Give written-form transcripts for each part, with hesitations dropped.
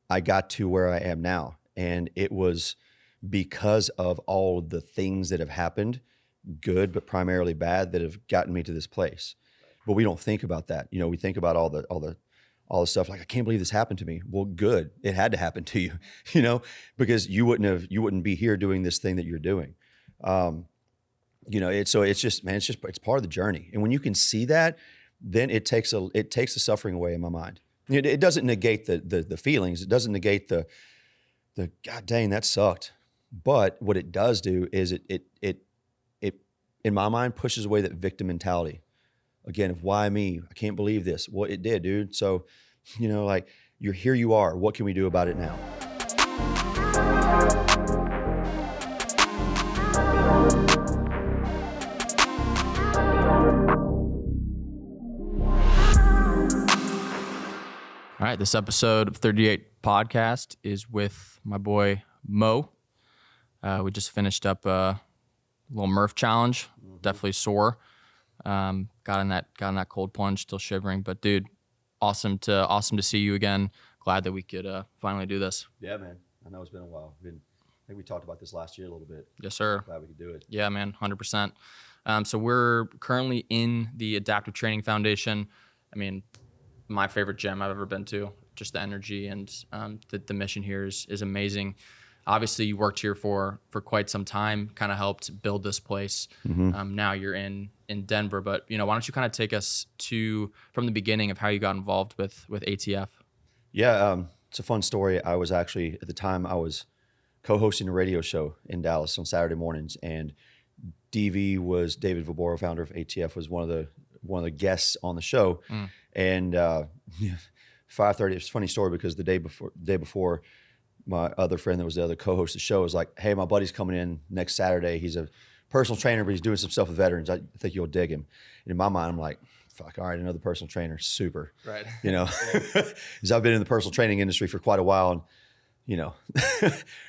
I got to where I am now. And it was because of all the things that have happened, good, but primarily bad, that have gotten me to this place. But we don't think about that. You know, we think about all the stuff like, I can't believe this happened to me. Well, good. It had to happen to you, you know, because you wouldn't be here doing this thing that you're doing. You know, it's part of the journey. And when you can see that, then it takes the suffering away in my mind. It doesn't negate the feelings. It doesn't negate the God dang, that sucked. But what it does do is it in my mind pushes away that victim mentality. Again, of why me? I can't believe this. Well, it did, dude. So, you know, like here you are. What can we do about it now? All right, this episode of 38 Podcast is with my boy Mo. We just finished up a little Murph challenge. Definitely sore. Got in that cold plunge, still shivering. But dude, awesome to see you again. Glad that we could finally do this. Yeah, man. I know it's been a while. I think we talked about this last year a little bit. Yes, sir. Glad we could do it. Yeah, man, 100%. So we're currently in the Adaptive Training Foundation. I mean, my favorite gym I've ever been to. Just the energy and the mission here is amazing. Obviously, you worked here for quite some time, kind of helped build this place. Mm-hmm. Now you're in Denver, but you know, why don't you kind of take us from the beginning of how you got involved with ATF? Yeah, it's a fun story. I was actually, at the time, I was co-hosting a radio show in Dallas on Saturday mornings, and DV was David Voboro, founder of ATF, was one of the guests on the show. And 5:30. It's a funny story because the day before, my other friend that was the other co-host of the show was like, "Hey, my buddy's coming in next Saturday. He's a personal trainer, but he's doing some stuff with veterans. I think you'll dig him." And in my mind, I'm like, "Fuck, all right, another personal trainer, super." Right. You know, because I've been in the personal training industry for quite a while, and you know,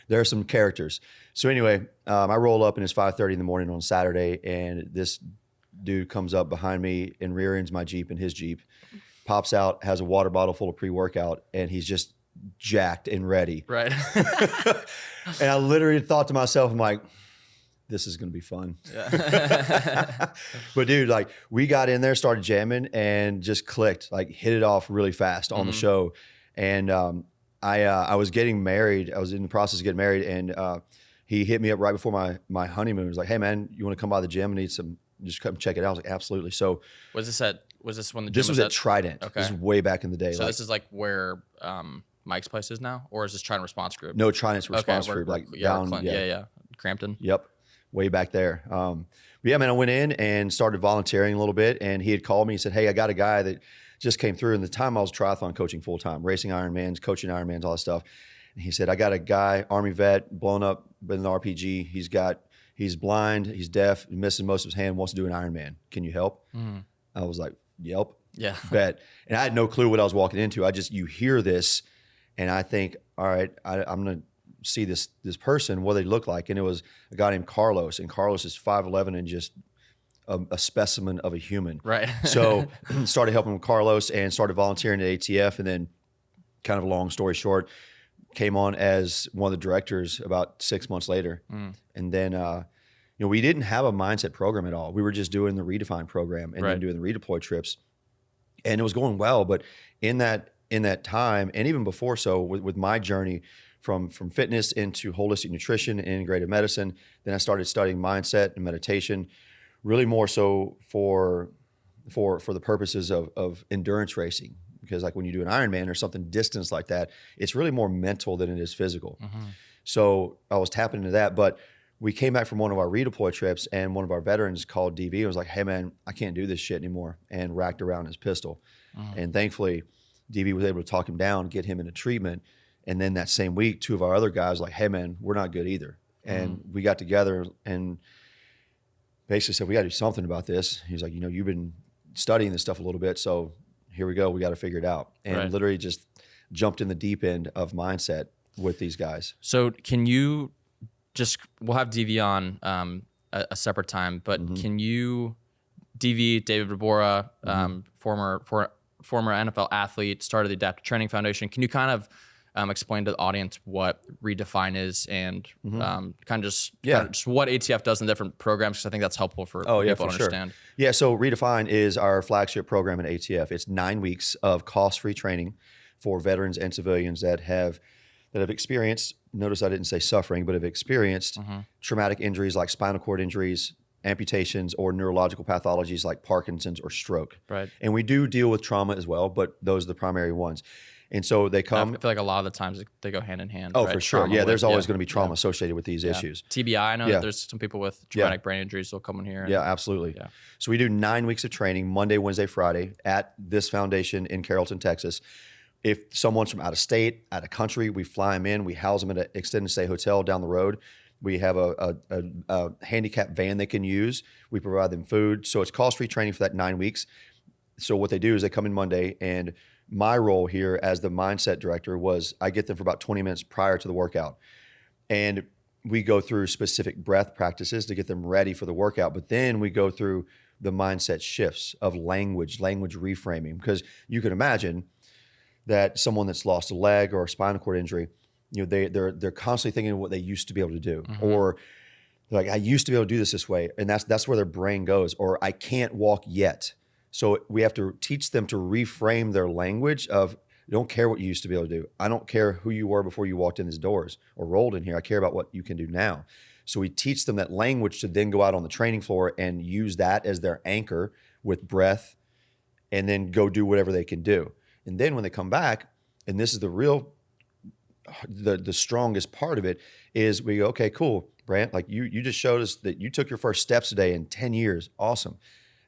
there are some characters. So anyway, I roll up and it's 5:30 in the morning on Saturday, and this dude comes up behind me and rear ends my Jeep in his Jeep, pops out, has a water bottle full of pre-workout, and he's just jacked and ready. Right. And I literally thought to myself, I'm like, this is going to be fun. Yeah. But dude, like we got in there, started jamming and just clicked, like hit it off really fast on the show. And I was getting married. I was in the process of getting married, and he hit me up right before my honeymoon. He was like, "Hey man, you want to come by the gym and just come check it out?" I was like, "Absolutely." So was this when the gym this was at Trident. Okay. This is way back in the day. So this is like where Mike's place is now, or is this Trident Response Group? No, Trident's Response Group, down. Yeah, Crampton. Yep, way back there. But yeah, man, I went in and started volunteering a little bit, and he had called me. He said, "Hey, I got a guy that just came through." And the time I was triathlon coaching full time, racing Ironmans, coaching Ironmans, all that stuff. And he said, "I got a guy, Army vet, blown up with an RPG. He's blind, he's deaf, he's missing most of his hand, wants to do an Ironman. Can you help?" I was like, "Yep, yeah, bet." And I had no clue what I was walking into. You hear this, and I think, all right, I'm gonna see this person, what they look like. And it was a guy named Carlos, and Carlos is 5'11" and just a specimen of a human. Right. So started helping with Carlos and started volunteering at ATF, and then kind of a long story short, came on as one of the directors about 6 months later. And then, you know, we didn't have a mindset program at all. We were just doing the Redefine program and then doing the redeploy trips, and it was going well. But in that time, and even before, so with my journey from fitness into holistic nutrition and integrative medicine, then I started studying mindset and meditation, really more so for the purposes of endurance racing. Because like when you do an Ironman or something distance like that, it's really more mental than it is physical. So I was tapping into that. But we came back from one of our redeploy trips, and one of our veterans called DV and was like, "Hey man, I can't do this shit anymore," and racked around his pistol. And thankfully, DV was able to talk him down, get him into treatment. And then that same week, two of our other guys were like, "Hey man, we're not good either." And we got together and basically said, "We got to do something about this." He's like, "You know, you've been studying this stuff a little bit, so here we go. We got to figure it out." And literally just jumped in the deep end of mindset with these guys. So can you we'll have DV on a separate time, but can you, DV, David Voboro, former NFL athlete, started the Adaptive Training Foundation. Can you kind of explain to the audience what Redefine is and kind of just what ATF does in different programs, because I think that's helpful for people to understand. Yeah, so Redefine is our flagship program at ATF. It's 9 weeks of cost-free training for veterans and civilians that have experienced, notice I didn't say suffering, but have experienced traumatic injuries like spinal cord injuries, amputations, or neurological pathologies like Parkinson's or stroke. Right. And we do deal with trauma as well, but those are the primary ones. And so they come. I feel like a lot of the times they go hand in hand. Oh, right? for sure. Trauma there's always going to be trauma associated with these issues. TBI, I know that there's some people with traumatic brain injuries will come in here. Yeah, absolutely. Yeah. So we do 9 weeks of training, Monday, Wednesday, Friday, at this foundation in Carrollton, Texas. If someone's from out of state, out of country, we fly them in. We house them at an extended stay hotel down the road. We have a handicap van they can use. We provide them food. So it's cost-free training for that 9 weeks. So what they do is they come in Monday, and my role here as the mindset director was I get them for about 20 minutes prior to the workout. And we go through specific breath practices to get them ready for the workout. But then we go through the mindset shifts of language reframing. Because you can imagine that someone that's lost a leg or a spinal cord injury, they're constantly thinking of what they used to be able to do. Or like, I used to be able to do this way. And that's where their brain goes. Or I can't walk yet. So we have to teach them to reframe their language of, I don't care what you used to be able to do. I don't care who you were before you walked in these doors or rolled in here. I care about what you can do now. So we teach them that language to then go out on the training floor and use that as their anchor with breath, and then go do whatever they can do. And then when they come back, and this is the strongest part of it, is we go, okay, cool, Brant, like you just showed us that you took your first steps today in 10 years. Awesome.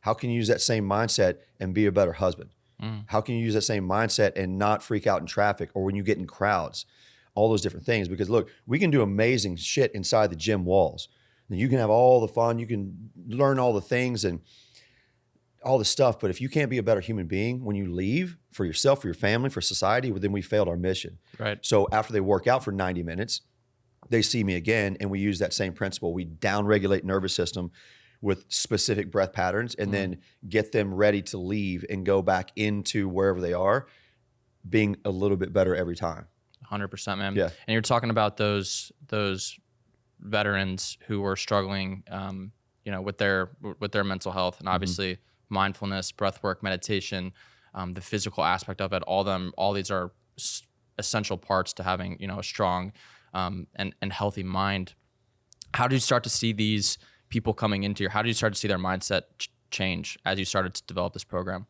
How can you use that same mindset and be a better husband? How can you use that same mindset and not freak out in traffic or when you get in crowds? All those different things. Because look, we can do amazing shit inside the gym walls. You can have all the fun, you can learn all the things and all the stuff, but if you can't be a better human being when you leave for yourself, for your family, for society, well, then we failed our mission. Right. So after they work out for 90 minutes, they see me again, and we use that same principle. We down-regulate nervous system with specific breath patterns, and then get them ready to leave and go back into wherever they are, being a little bit better every time. 100%, man. Yeah. And you're talking about those veterans who were struggling, with their mental health, and obviously mindfulness, breath work, meditation, the physical aspect of it. All these are essential parts to having a strong and healthy mind. How did you start to see these people coming into how did you start to see their mindset change as you started to develop this program?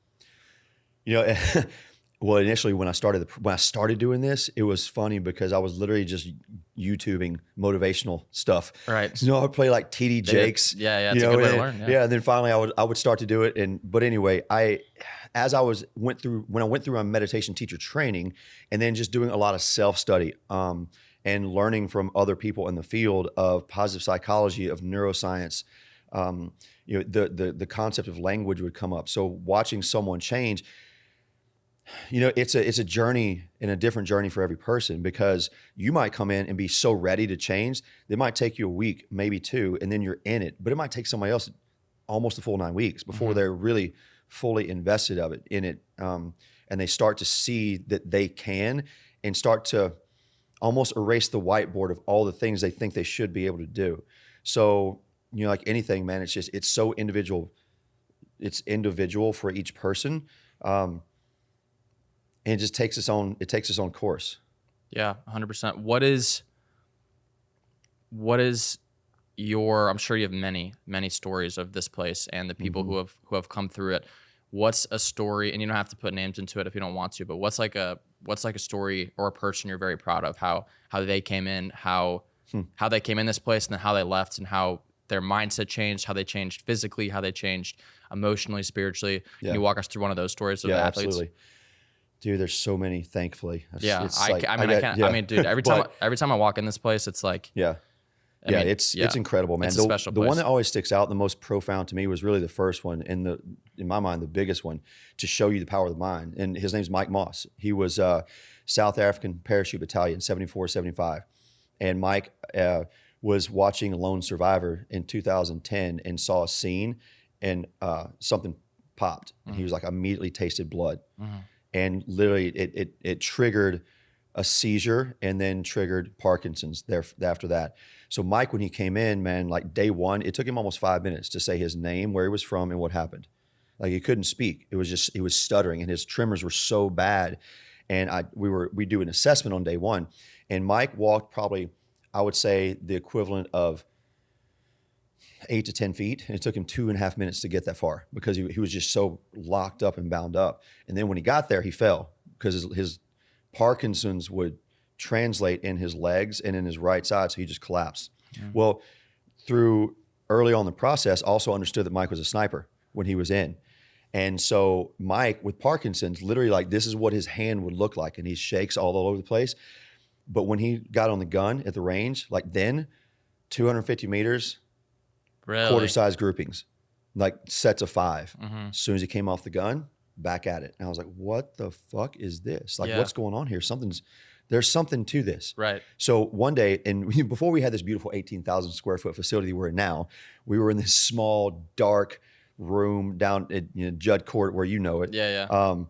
Well, initially when I started doing this, it was funny because I was literally just YouTubing motivational stuff. Right. I would play like TD Jakes. Yeah, it's a good way to learn. Yeah, and then finally I would start to do it. But anyway, when I went through my meditation teacher training, and then just doing a lot of self-study, and learning from other people in the field of positive psychology, of neuroscience, the concept of language would come up. So watching someone change, it's a journey, and a different journey for every person, because you might come in and be so ready to change. It might take you a week, maybe 2, and then you're in it. But it might take somebody else almost a full 9 weeks before they're really fully invested in it. And they start to see that they can, and start to almost erase the whiteboard of all the things they think they should be able to do. So, like anything, man, it's so individual. It's individual for each person. And it just takes its own course. Yeah, 100%. What is your, I'm sure you have many, many stories of this place and the people who have come through it. What's a story, and you don't have to put names into it if you don't want to, but what's like a story or a person you're very proud of, how they came in, how they came in this place, and then how they left, and how their mindset changed, how they changed physically, how they changed emotionally, spiritually. Can you walk us through one of those stories of the athletes? Absolutely. Dude, there's so many, thankfully. I mean, dude, every time I walk in this place, it's like, it's incredible, man. It's a special place. The one that always sticks out, the most profound to me, was really the first one, and in my mind, the biggest one, to show you the power of the mind. And his name's Mike Moss. He was South African Parachute Battalion, 74, 75. And Mike was watching Lone Survivor in 2010 and saw a scene, and something popped. And he was like, immediately tasted blood. And literally it triggered a seizure, and then triggered Parkinson's there after that. So Mike, when he came in, man, like day one, it took him almost 5 minutes to say his name, where he was from, and what happened. Like he couldn't speak. It was just, he was stuttering, and his tremors were so bad. And we do an assessment on day one, and Mike walked probably, I would say, the equivalent of 8 to 10 feet. And it took him 2.5 minutes to get that far because he was just so locked up and bound up. And then when he got there, he fell because his Parkinson's would translate in his legs and in his right side. So he just collapsed. Yeah. Well, through early on in the process, also understood that Mike was a sniper when he was in. And so Mike with Parkinson's, literally like this is what his hand would look like. And he shakes all over the place. But when he got on the gun at the range, like then 250 meters, quarter size groupings, like sets of 5. Mm-hmm. As soon as he came off the gun, back at it. And I was like, what the fuck is this? Like, what's going on here? There's something to this. Right. So one day, and before we had this beautiful 18,000 square foot facility we're in now, we were in this small, dark room down at Judd Court where you know it. Yeah, yeah.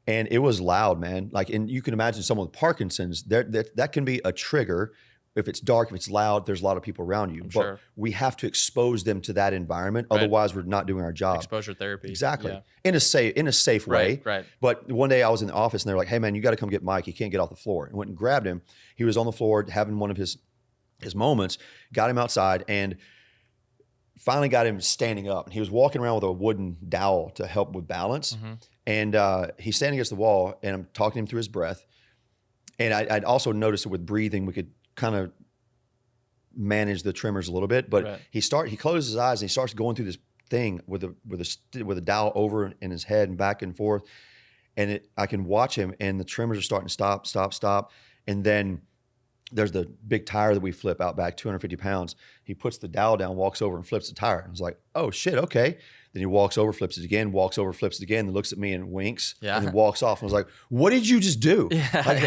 And it was loud, man. Like, and you can imagine someone with Parkinson's, that can be a trigger. If it's dark, if it's loud, there's a lot of people around you. But we have to expose them to that environment. Right. Otherwise, we're not doing our job. Exposure therapy. Exactly. Yeah. In a safe way. Right. But one day I was in the office and they were like, hey, man, you got to come get Mike. He can't get off the floor. And went and grabbed him. He was on the floor having one of his moments, got him outside, and finally got him standing up. And he was walking around with a wooden dowel to help with balance. Mm-hmm. And he's standing against the wall, and I'm talking to him through his breath. And I'd also noticed that with breathing, we could kind of manage the tremors a little bit, but he closes his eyes and he starts going through this thing with a dowel over in his head and back and forth. And I can watch him, and the tremors are starting to stop. And then there's the big tire that we flip out back, 250 pounds. He puts the dowel down, walks over and flips the tire. I was like, oh shit, okay. Then he walks over, flips it again, walks over, flips it again, and looks at me and winks, and then walks off. And I was like, what did you just do? Yeah, like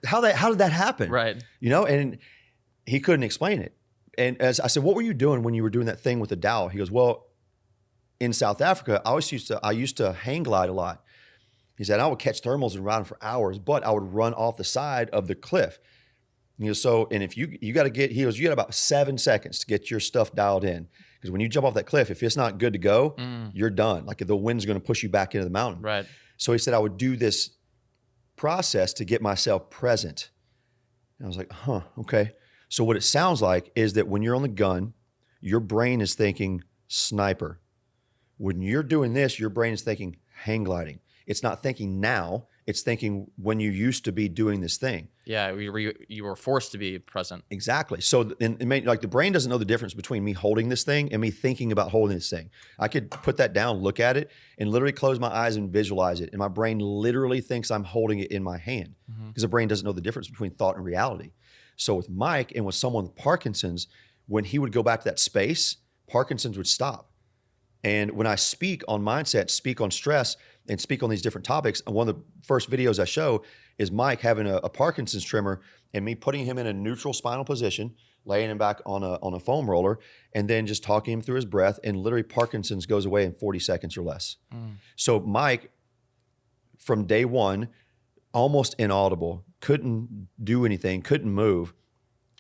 how did that happen? Right. And he couldn't explain it. And as I said, what were you doing when you were doing that thing with the dowel? He goes, well, in South Africa, I used to hang glide a lot. He said, I would catch thermals and ride them for hours, but I would run off the side of the cliff. And if you got to get, he goes, you got about 7 seconds to get your stuff dialed in. Because when you jump off that cliff, if it's not good to go, you're done. Like the wind's going to push you back into the mountain. Right. So he said, I would do this process to get myself present. And I was like, huh, okay. So what it sounds like is that when you're on the gun, your brain is thinking sniper. When you're doing this, your brain is thinking hang gliding. It's not thinking now. It's thinking when you used to be doing this thing. Yeah, you were forced to be present. Exactly. So like the brain doesn't know the difference between me holding this thing and me thinking about holding this thing. I could put that down, look at it, and literally close my eyes and visualize it. And my brain literally thinks I'm holding it in my hand because the brain doesn't know the difference between thought and reality. So with Mike and with someone with Parkinson's, when he would go back to that space, Parkinson's would stop. And when I speak on mindset, speak on stress, and speak on these different topics, one of the first videos I show is Mike having a Parkinson's tremor and me putting him in a neutral spinal position, laying him back on a foam roller, and then just talking him through his breath, and literally Parkinson's goes away in 40 seconds or less. So Mike, from day one, almost inaudible, couldn't do anything, couldn't move.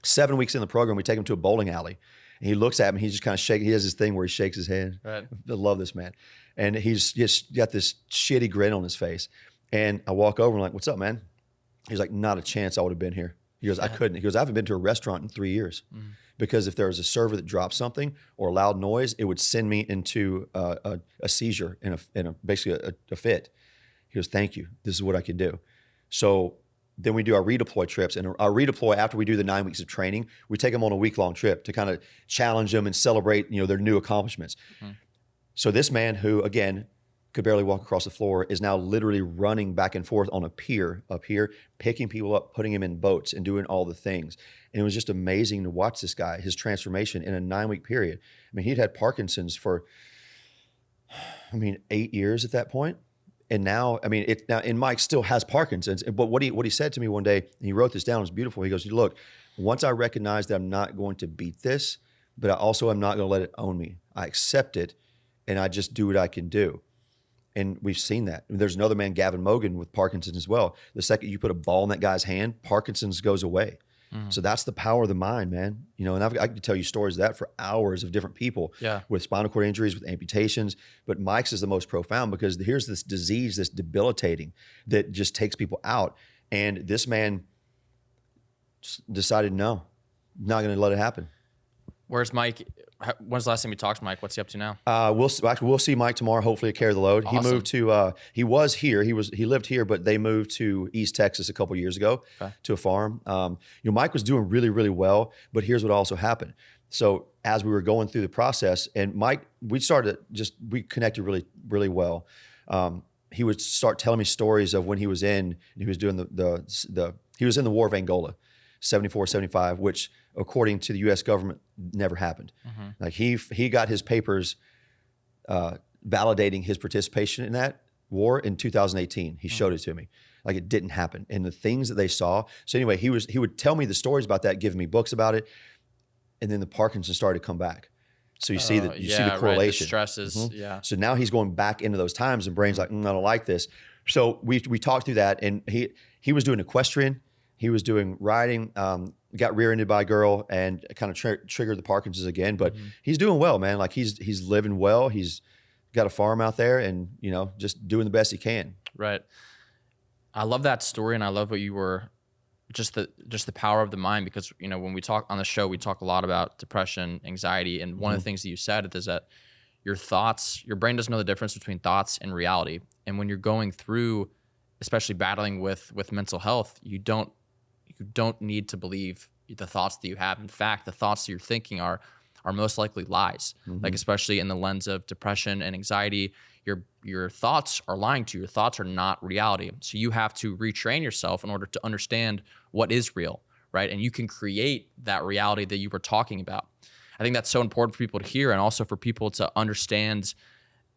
7 weeks in the program, we take him to a bowling alley. And he looks at me, he's just kind of shaking. He has this thing where he shakes his head. Right. I love this man. And he's just got this shitty grin on his face. And I walk over and I'm like, what's up, man? He's like, not a chance I would have been here. He goes, I couldn't. He goes, I haven't been to a restaurant in 3 years. Because if there was a server that dropped something or a loud noise, it would send me into a seizure and basically a fit. He goes, thank you. This is what I can do. So then we do our redeploy trips, and our redeploy, after we do the 9 weeks of training, we take them on a week-long trip to kind of challenge them and celebrate, their new accomplishments. So this man who, again, could barely walk across the floor is now literally running back and forth on a pier up here, picking people up, putting them in boats and doing all the things. And it was just amazing to watch this guy, his transformation in a 9-week period. I mean, he'd had Parkinson's for, 8 years at that point. And now, and Mike still has Parkinson's. But what he said to me one day, and he wrote this down, it was beautiful. He goes, look, once I recognize that I'm not going to beat this, but I also am not going to let it own me. I accept it, and I just do what I can do. And we've seen that. There's another man, Gavin Mogan, with Parkinson's as well. The second you put a ball in that guy's hand, Parkinson's goes away. So that's the power of the mind, man. You know, and I could tell you stories of that for hours of different people with spinal cord injuries, with amputations. But Mike's is the most profound because here's this disease that's debilitating that just takes people out. And this man decided, no, not going to let it happen. Where's Mike? When's the last time you talked to Mike? What's he up to now? We'll see Mike tomorrow. Hopefully, carry the load. Awesome. He moved to. He was here. He lived here, but they moved to East Texas a couple years ago to a farm. Mike was doing really, really well. But here's what also happened. So as we were going through the process, and Mike, we connected really, really well. He would start telling me stories of when he was in. He was doing he was in the War of Angola, 74, 75, which, according to the U.S. government, never happened. Like he got his papers validating his participation in that war in 2018. He showed it to me. Like it didn't happen. And the things that they saw. So anyway, he would tell me the stories about that, giving me books about it. And then the Parkinson started to come back. So you see the correlation. Right. The stresses, So now he's going back into those times, and brain's like, I don't like this. So we talked through that, and he was doing equestrian. He was doing riding, got rear-ended by a girl and kind of triggered the Parkinson's again. But he's doing well, man. Like he's living well. He's got a farm out there and, just doing the best he can. Right. I love that story, and I love what you were, just the power of the mind, because, when we talk on the show, we talk a lot about depression, anxiety. And one of the things that you said is that your brain doesn't know the difference between thoughts and reality. And when you're going through, especially battling with mental health, you don't need to believe the thoughts that you have. In fact, the thoughts that you're thinking are most likely lies. Like, especially in the lens of depression and anxiety, your thoughts are lying to you. Your thoughts are not reality. So you have to retrain yourself in order to understand what is real, right? And you can create that reality that you were talking about. I think that's so important for people to hear, and also for people to understand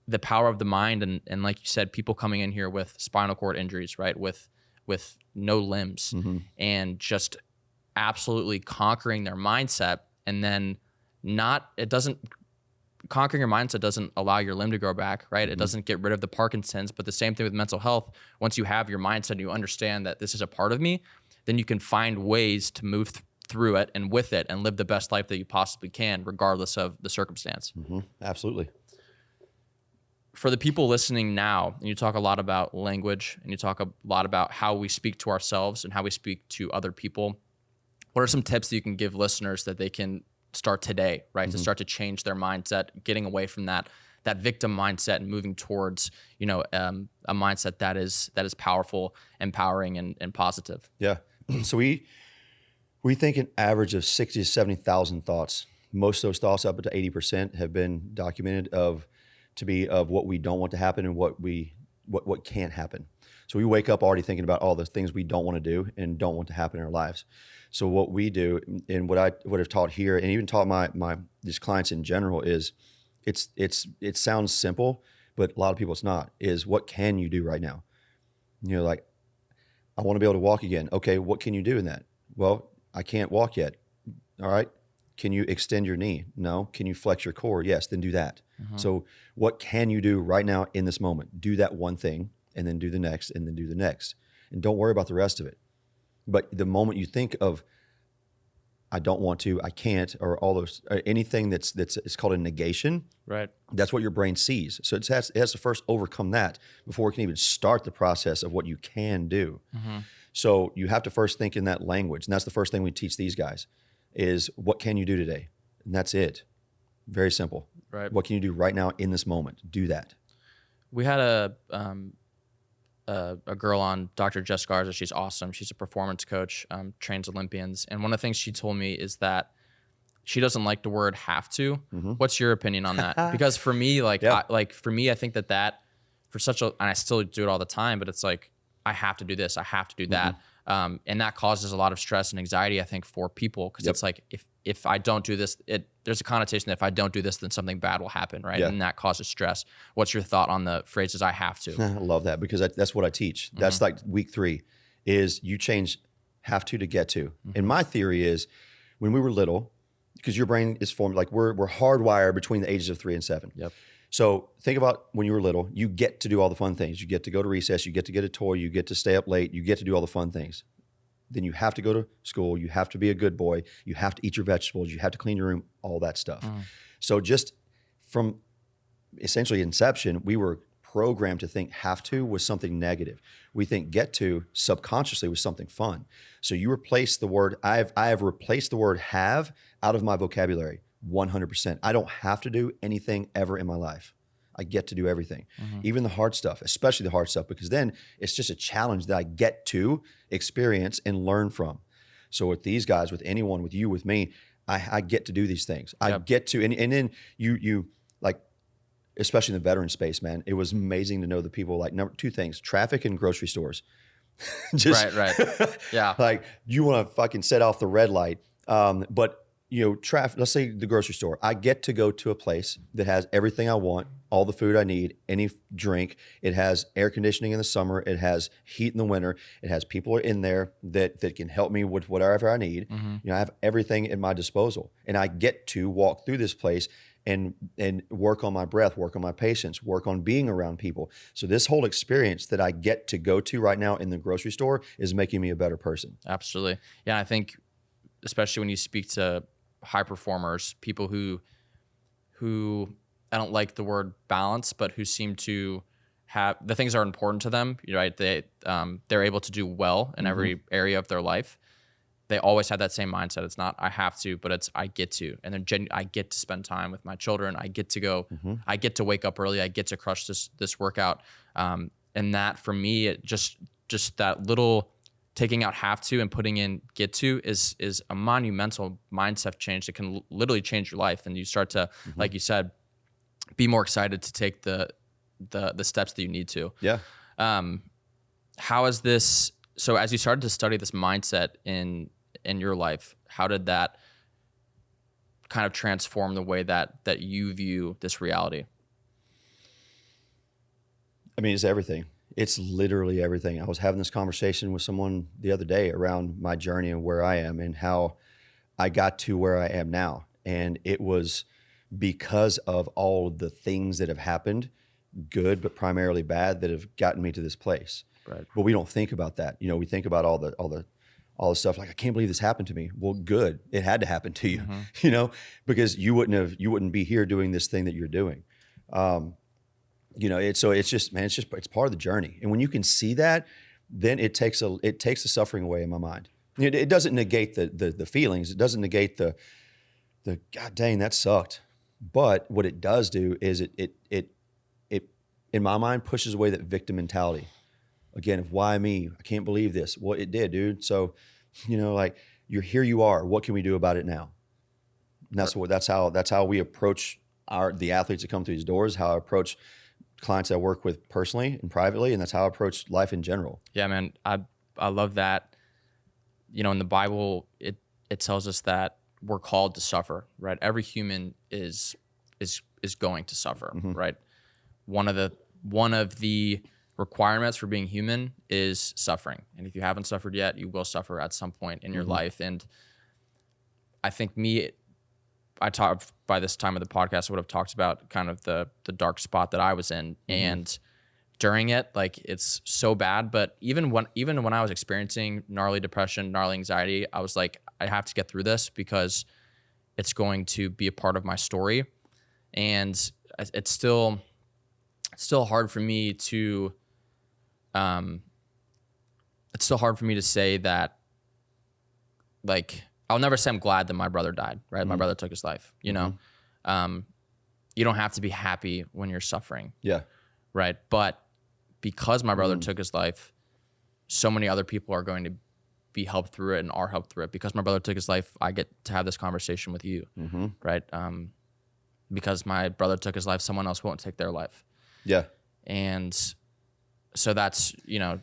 the power of the mind. And like you said, people coming in here with spinal cord injuries, right? With no limbs, and just absolutely conquering their mindset. And then conquering your mindset doesn't allow your limb to grow back, right? It doesn't get rid of the Parkinson's, but the same thing with mental health. Once you have your mindset and you understand that this is a part of me, then you can find ways to move through it and with it and live the best life that you possibly can, regardless of the circumstance. Absolutely. For the people listening now, and you talk a lot about language, and you talk a lot about how we speak to ourselves and how we speak to other people, what are some tips that you can give listeners that they can start today, right? To start to change their mindset, getting away from that victim mindset and moving towards, a mindset that is powerful, empowering, and positive. Yeah. So we think an average of 60 to 70,000 thoughts. Most of those thoughts, up to 80%, have been documented of what we don't want to happen and what can't happen. So we wake up already thinking about all the things we don't want to do and don't want to happen in our lives. So what we do, and what I've taught here, and even taught these clients in general, is it sounds simple, but a lot of people it's not. Is what can you do right now? Like, I want to be able to walk again. Okay, what can you do in that? Well, I can't walk yet. All right. Can you extend your knee? No. Can you flex your core? Yes. Then do that. So what can you do right now in this moment? Do that one thing, and then do the next, and then do the next. And don't worry about the rest of it. But the moment you think of, I don't want to, I can't, or all those, or anything that's it's called a negation. Right. That's what your brain sees. So it has to first overcome that before it can even start the process of what you can do. So you have to first think in that language. And that's the first thing we teach these guys is, what can you do today? And that's it. Very simple. Right. What can you do right now in this moment? Do that. We had a girl on, Dr. Jess Garza. She's awesome. She's a performance coach, trains Olympians. And one of the things she told me is that she doesn't like the word have to. What's your opinion on that? Because for me, I think that for such a, and I still do it all the time, but it's like, I have to do this, I have to do that. And that causes a lot of stress and anxiety, I think, for people. Because it's like, if I don't do this, there's a connotation that if I don't do this, then something bad will happen, right? And that causes stress. What's your thought on the phrases, I have to? I love that, because that's what I teach. That's like week 3, is you change have to get to. And my theory is, when we were little, because your brain is formed, like we're hardwired between the ages of 3 and 7. So think about when you were little, you get to do all the fun things. You get to go to recess, you get to get a toy, you get to stay up late, you get to do all the fun things. Then you have to go to school, you have to be a good boy, you have to eat your vegetables, you have to clean your room, all that stuff. So just from essentially inception, we were programmed to think have to was something negative. We think get to subconsciously was something fun. So you replace the word, I have replaced the word have out of my vocabulary 100%. I don't have to do anything ever in my life. I get to do everything, even the hard stuff, especially the hard stuff, because then it's just a challenge that I get to experience and learn from. So with these guys, with anyone, with you, with me, I get to do these things. I get to, and then you like, especially in the veteran space, man, it was amazing to know the people, like two things, traffic and grocery stores. Just right. Yeah. like you want to fucking set off the red light. But traffic, let's say the grocery store, I get to go to a place that has everything I want, all the food I need, any drink. It has air conditioning in the summer. It has heat in the winter. It has people in there that can help me with whatever I need. I have everything at my disposal, and I get to walk through this place and work on my breath, work on my patience, work on being around people. So this whole experience that I get to go to right now in the grocery store is making me a better person. Absolutely. Yeah, I think especially when you speak to high performers, people who I don't like the word balance, but who seem to have the things that are important to them, right? They're able to do well in every area of their life. They always have that same mindset. It's not I have to, but it's I get to. And then I get to spend time with my children. I get to go. I get to wake up early. I get to crush this workout. And that for me, it just that little taking out have to and putting in get to is a monumental mindset change that can literally change your life. And you start to, like you said, be more excited to take the steps that you need to. Yeah. How is this? So as you started to study this mindset in your life, how did that kind of transform the way that you view this reality? I mean, it's everything. It's literally everything. I was having this conversation with someone the other day around my journey and where I am and how I got to where I am now. And it was because of all of the things that have happened, good, but primarily bad, that have gotten me to this place. Right. But we don't think about that. We think about all the stuff like, I can't believe this happened to me. Well, good. It had to happen to you, because you wouldn't be here doing this thing that you're doing. It's part of the journey. And when you can see that, then it takes the suffering away in my mind. It doesn't negate the feelings. It doesn't negate the God dang, that sucked. But what it does do is it in my mind pushes away that victim mentality. Again, of why me? I can't believe this. Well, it did, dude. So, like here you are. What can we do about it now? And that's how we approach the athletes that come through these doors, how I approach clients I work with personally and privately, and that's how I approach life in general. Yeah, man. I love that. In the Bible, it tells us that we're called to suffer, right? Every human is going to suffer, right? One of the requirements for being human is suffering. And if you haven't suffered yet, you will suffer at some point in your life. And I think by this time of the podcast, I would have talked about kind of the dark spot that I was in. And during it, like, it's so bad. But even when I was experiencing gnarly depression, gnarly anxiety, I was like, I have to get through this because it's going to be a part of my story. And it's still hard for me to say that, like, I'll never say I'm glad that my brother died, right? My brother took his life, you know? You don't have to be happy when you're suffering. Yeah. Right. But because my brother took his life, so many other people are going to be helped through it and are helped through it. Because my brother took his life, I get to have this conversation with you, right? Because my brother took his life, someone else won't take their life. Yeah. And so that's,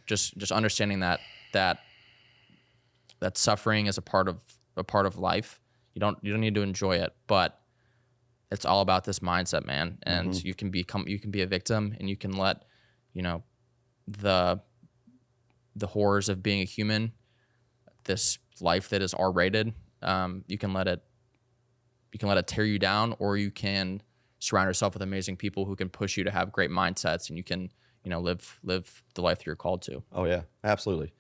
just understanding that suffering is a part of life. You don't need to enjoy it, but it's all about this mindset, man. And you can be a victim, and you can let, the horrors of being a human, this life that is R-rated, you can let it tear you down, or you can surround yourself with amazing people who can push you to have great mindsets, and you can, live the life that you're called to. Oh yeah, absolutely.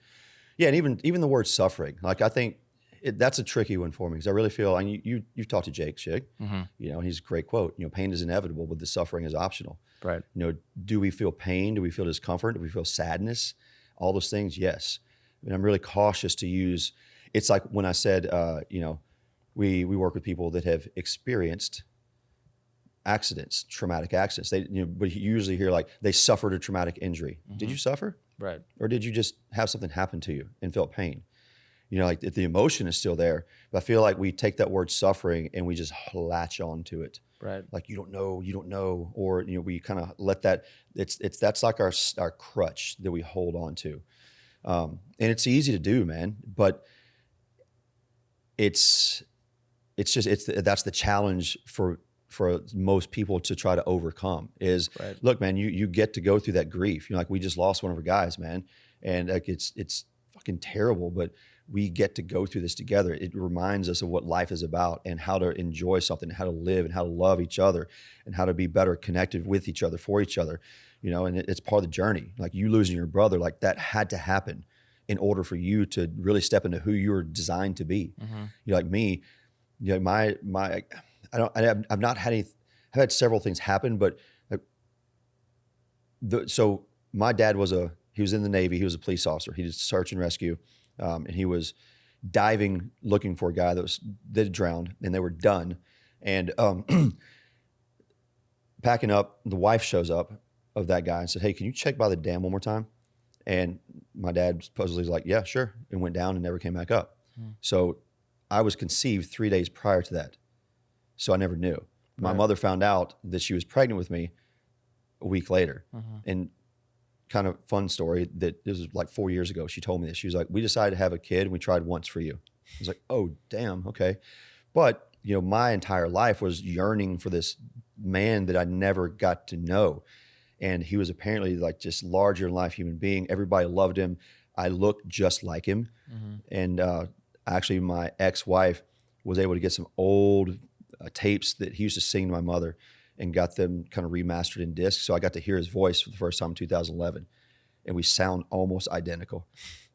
Yeah, and even the word suffering, like I think that's a tricky one for me because I really feel, and you've talked to Jake Shig, and he's a great quote. Pain is inevitable, but the suffering is optional. Right. Do we feel pain? Do we feel discomfort? Do we feel sadness? All those things, yes. And I'm really cautious to use. It's like when I said, we work with people that have experienced accidents, traumatic accidents. But you usually hear like they suffered a traumatic injury. Did you suffer? Right. Or did you just have something happen to you and felt pain? Like if the emotion is still there, but I feel like we take that word suffering and we just latch on to it. Right. Like you don't know, or we kind of let that. That's like our crutch that we hold on to, and it's easy to do, man. But that's the challenge for most people to try to overcome is, look, man, you get to go through that grief. Like we just lost one of our guys, man, and like it's fucking terrible, but we get to go through this together. It reminds us of what life is about and how to enjoy something, how to live and how to love each other and how to be better connected with each other, for each other, and it's part of the journey. Like you losing your brother, like that had to happen in order for you to really step into who you were designed to be. Like me, I've not had I've had several things happen, but so my dad he was in the Navy. He was a police officer. He did search and rescue. And he was diving, looking for a guy that had drowned, and they were done. And packing up, the wife shows up of that guy and said, "Hey, can you check by the dam one more time?" And my dad supposedly was like, "Yeah, sure," and went down and never came back up. So I was conceived 3 days prior to that, so I never knew. My mother found out that she was pregnant with me a week later, and kind of fun story that this was like 4 years ago. She told me this. She was like, "We decided to have a kid and we tried once for you." I was like, "Oh, damn. Okay." But, my entire life was yearning for this man that I never got to know. And he was apparently like just larger than life human being. Everybody loved him. I looked just like him. And actually my ex-wife was able to get some old tapes that he used to sing to my mother and got them kind of remastered in disc. So I got to hear his voice for the first time in 2011. And we sound almost identical.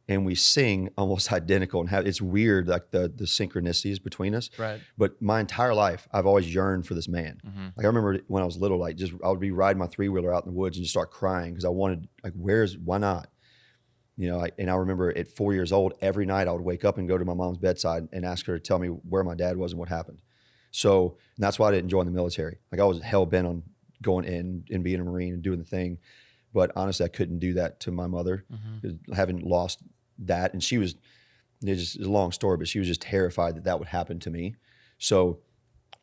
And we sing almost identical. And it's weird, like the synchronicities between us. Right. But my entire life, I've always yearned for this man. Like I remember when I was little, like I would be riding my 3-wheeler out in the woods and just start crying because I wanted, like, why not? And I remember at 4 years old, every night I would wake up and go to my mom's bedside and ask her to tell me where my dad was and what happened. So that's why I didn't join the military. Like I was hell bent on going in and being a Marine and doing the thing. But honestly, I couldn't do that to my mother, having lost that. And it's a long story, but she was just terrified that would happen to me. So,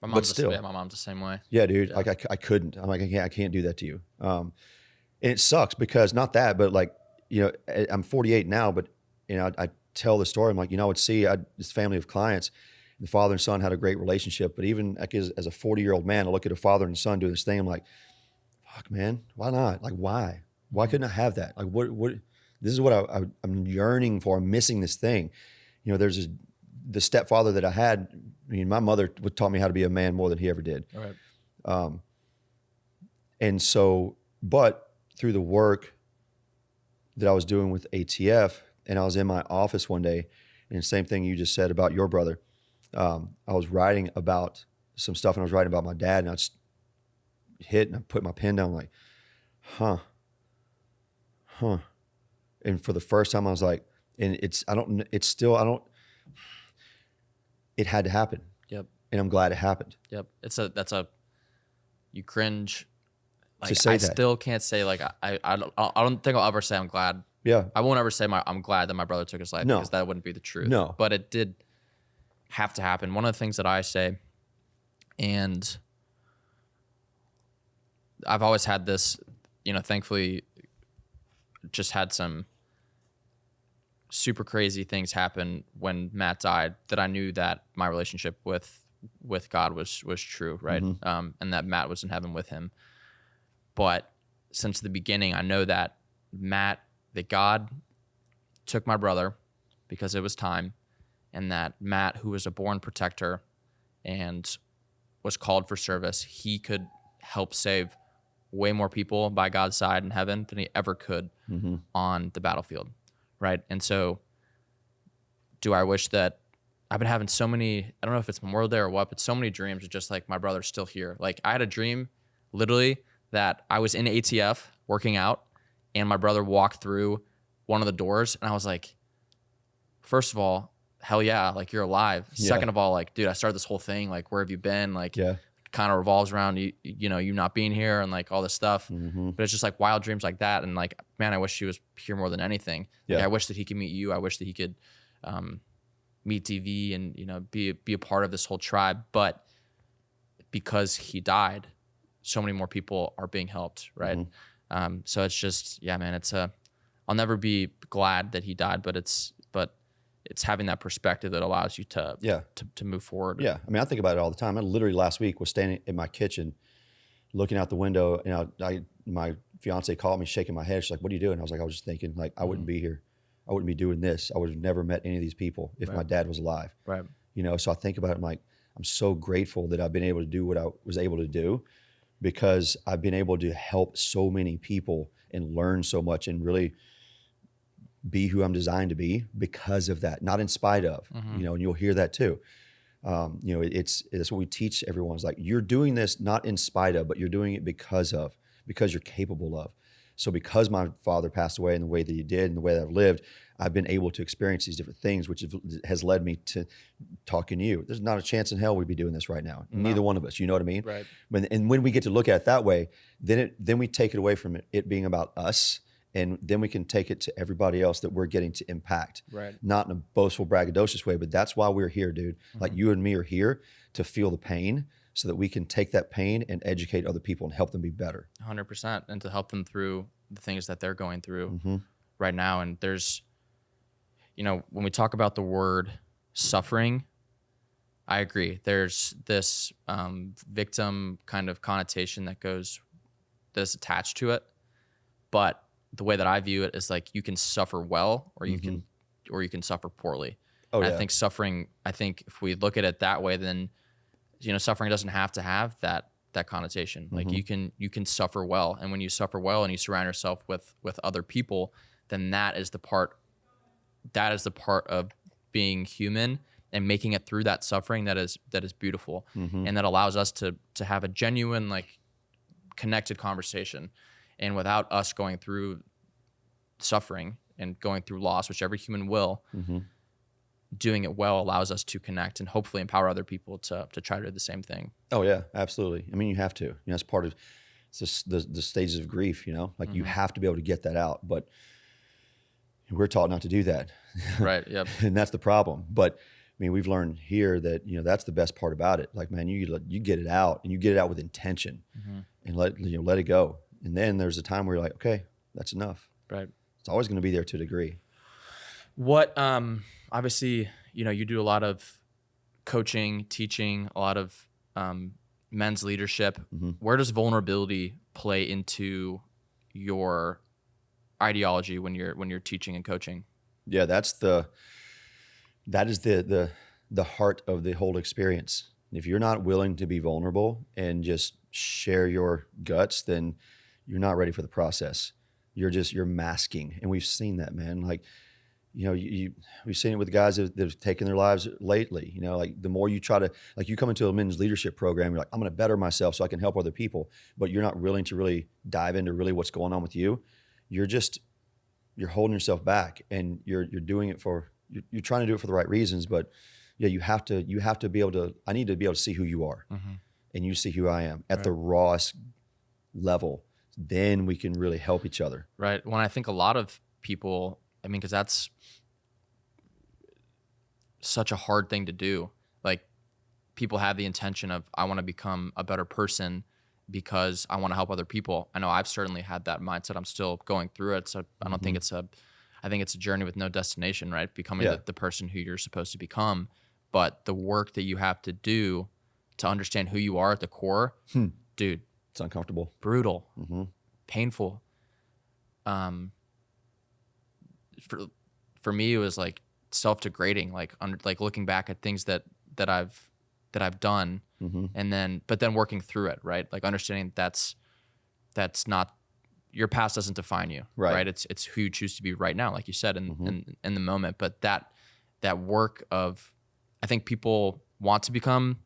my mom's the same way. Yeah, dude. Yeah. Like I couldn't. I'm like, I can't do that to you. And it sucks because not that, but like, I'm 48 now, but I tell the story. I'm like, I would see this family of clients. The father and son had a great relationship, but even like as a 40-year-old man, I look at a father and son doing this thing. I'm like, fuck, man, why not? Like, why? Why couldn't I have that? Like, what? This is what I'm yearning for. I'm missing this thing. There's the stepfather that I had. I mean, my mother taught me how to be a man more than he ever did. All right. And so, but through the work that I was doing with ATF, and I was in my office one day, and the same thing you just said about your brother. I was writing about some stuff, and I was writing about my dad, and I just hit and I put my pen down, like, huh. And for the first time, I was like, and it had to happen. Yep. And I'm glad it happened. Yep. You cringe. Like, to say I that. still can't say, like, I don't think I'll ever say I'm glad. Yeah. I won't ever say I'm glad that my brother took his life, because that wouldn't be the truth. No. But it did have to happen. One of the things that I say, and I've always had this, thankfully just had some super crazy things happen when Matt died, that I knew that my relationship with God was true, right? And that Matt was in heaven with him. But since the beginning, I know that God took my brother because it was time, and that Matt, who was a born protector and was called for service, he could help save way more people by God's side in heaven than he ever could on the battlefield, right? And so do I wish that I've been having so many, I don't know if it's Memorial Day or what, but so many dreams of just like my brother's still here. Like I had a dream literally that I was in ATF working out and my brother walked through one of the doors and I was like, first of all, hell yeah, like you're alive. Yeah. Second of all, like, dude, I started this whole thing. Like, where have you been? Like, kind of revolves around you know, you not being here and like all this stuff. But it's just like wild dreams like that. And like, man, I wish he was here more than anything. Like, I wish that he could meet you. I wish that he could meet TV and, you know, be a part of this whole tribe. But because he died, so many more people are being helped, right? So it's just, yeah, man, I'll never be glad that he died, but it's having that perspective that allows you to move forward. Yeah. I mean, I think about it all the time. I literally last week was standing in my kitchen looking out the window, and my fiance called me shaking my head. She's like, "What are you doing?" I was like, "I was just thinking, like, I wouldn't be here. I wouldn't be doing this. I would have never met any of these people if my dad was alive." Right. You know, so I think about it, I'm like, I'm so grateful that I've been able to do what I was able to do, because I've been able to help so many people and learn so much and really be who I'm designed to be because of that, not in spite of, you know, and you'll hear that too. You know, it's what we teach everyone is like, you're doing this not in spite of, but you're doing it because you're capable of. So because my father passed away in the way that he did and the way that I've lived, I've been able to experience these different things, which has led me to talking to you. There's not a chance in hell we'd be doing this right now. No. Neither one of us, you know what I mean? Right. And when we get to look at it that way, then we take it away from it being about us. And then we can take it to everybody else that we're getting to impact. Right. Not in a boastful, braggadocious way, but that's why we're here, dude. Like you and me are here to feel the pain so that we can take that pain and educate other people and help them be better. 100%. And to help them through the things that they're going through right now. And there's, you know, when we talk about the word suffering, I agree. There's this victim kind of connotation that's attached to it. But the way that I view it is like you can suffer well or you can suffer poorly. Oh, and yeah. I think if we look at it that way, then, you know, suffering doesn't have to have that connotation. Like you can suffer well. And when you suffer well and you surround yourself with other people, then that is the part of being human and making it through that suffering that is beautiful. And that allows us to have a genuine, like, connected conversation. And without us going through suffering and going through loss, which every human will, doing it well allows us to connect and hopefully empower other people to try to do the same thing. Oh yeah, absolutely. I mean, you have to. You know, it's part of the stages of grief. You know, like you have to be able to get that out. But we're taught not to do that. Right. Yep. And that's the problem. But I mean, we've learned here that, you know, that's the best part about it. Like, man, you get it out, and you get it out with intention, and let it go. And then there's a time where you're like, okay, that's enough. Right. It's always going to be there to a degree. What, obviously, you know, you do a lot of coaching, teaching, a lot of men's leadership. Where does vulnerability play into your ideology when you're teaching and coaching? Yeah, that is the heart of the whole experience. If you're not willing to be vulnerable and just share your guts, then you're not ready for the process. You're masking. And we've seen that, man. Like, you know, we've seen it with guys that have taken their lives lately. You know, like the more you try to, like you come into a men's leadership program, you're like, I'm going to better myself so I can help other people. But you're not willing to really dive into really what's going on with you. You're holding yourself back, and you're doing it you're trying to do it for the right reasons. But yeah, you have to be able to, I need to be able to see who you are, and you see who I am at the rawest level. Then we can really help each other. Right. When I think a lot of people, I mean, because that's such a hard thing to do. Like, people have the intention of, I want to become a better person because I want to help other people. I know I've certainly had that mindset. I'm still going through it. So I don't think I think it's a journey with no destination, right? Becoming the person who you're supposed to become. But the work that you have to do to understand who you are at the core, dude. It's uncomfortable. Brutal. Painful. For me, it was like self-degrading, like looking back at things that I've I've done, but then working through it, right? Like understanding that's not, your past doesn't define you, right? It's who you choose to be right now, like you said, in the moment. But that work of, I think people want to become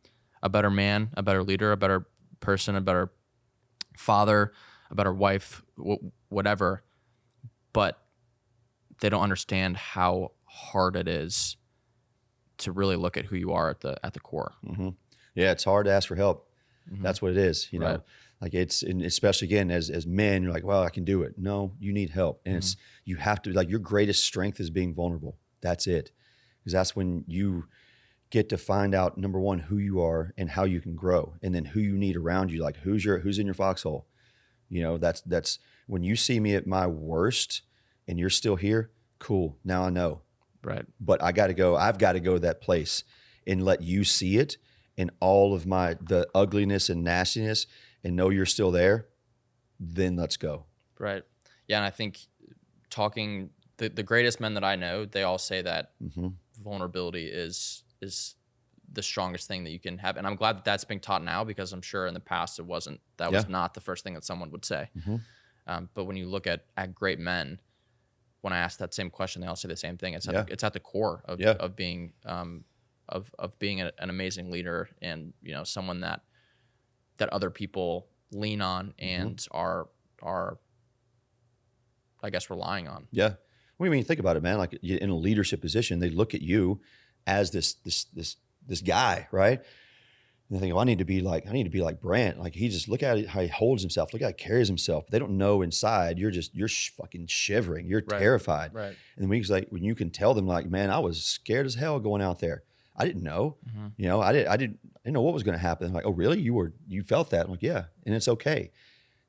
a better man, a better leader, a better person, a better father, a better wife, whatever, but they don't understand how hard it is to really look at who you are at the core. Yeah, it's hard to ask for help. That's what it is, you know. Right. Like and especially again as men, you're like, well, I can do it. No, you need help, and it's, you have to, like, your greatest strength is being vulnerable. That's it, because that's when you get to find out, number one, who you are and how you can grow, and then who you need around you. Like who's in your foxhole. You know, that's when you see me at my worst, and you're still here. Cool, now I know. Right. But I've got to go to that place and let you see it and all of the ugliness and nastiness, and know you're still there. Then let's go. Right. Yeah. And I think talking, the greatest men that I know, they all say that vulnerability is the strongest thing that you can have. And I'm glad that that's being taught now, because I'm sure in the past was not the first thing that someone would say. But when you look at great men, when I ask that same question, they all say the same thing. It's at the core of being of being an amazing leader, and, you know, someone that other people lean on and are I guess relying on. Yeah. What do you mean? Think about it, man. Like, in a leadership position, they look at you as this guy, right? And they think, oh, I need to be like Brant. Like, look at how he holds himself. Look how he carries himself. But they don't know inside. You're fucking shivering. You're terrified. Right. And when you can tell them, like, man, I was scared as hell going out there. I didn't know. You know, I didn't know what was going to happen. I'm like, oh, really? You felt that? I'm like, yeah, and it's okay.